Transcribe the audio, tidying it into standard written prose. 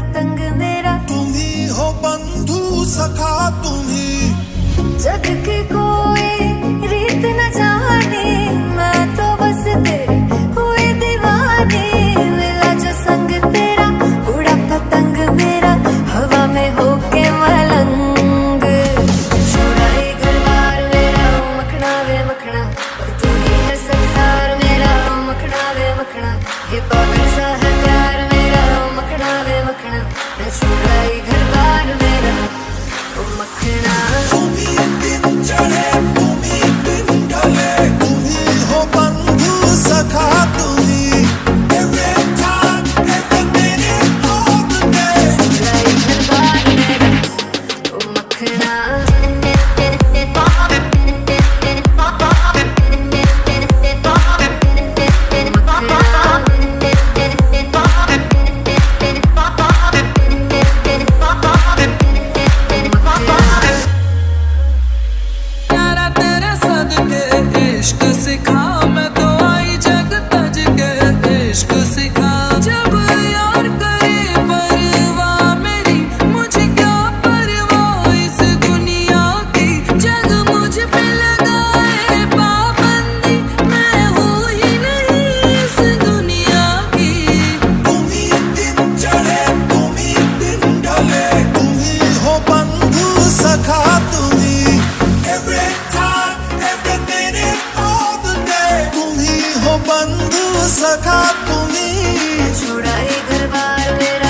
पतंग मेरा, तुम्ही हो बंधू सखा तुम्ही, जग की कोई रीत न जाने, मैं तो बस तेरी हुई दीवानी। मिला जो संग तेरा उड़ा पतंग मेरा, हवा में होके मलंग। छुड़ाई घर बार मेरा मखना वे मखना, और तू ही है संसार मेरा मखना वे मखना। ये पागल सा है प्यार मेरा मखना वे मखना, मैं छुड़ाई घर बार मेरा ओ मखना। तुम्ही दिन चढ़े तुम्ही दिन ढले, तुम्ही हो बंधु सखा तुम्ही, every time every minute all the day। छुड़ाई घर बार मेरा ओ मखना। प्यारा तेरे सदके इश्क सिखा, मैं तो आई जग तज के इश्क सिखा। जब यार करे परवाह मेरी, मुझे क्या परवाह इस दुनिया की। जग मुझ पे लगाए पाबंदी, मैं हूँ ही नहीं इस दुनिया की। तुम्ही दिन चढ़े तुम्ही दिन ढले, तुम्ही हो बंधु सखा तुम्ही, every time every minute all the day। तुम्ही हो बंधु सखा तुम्ही, छुड़ाई घर बार मेरा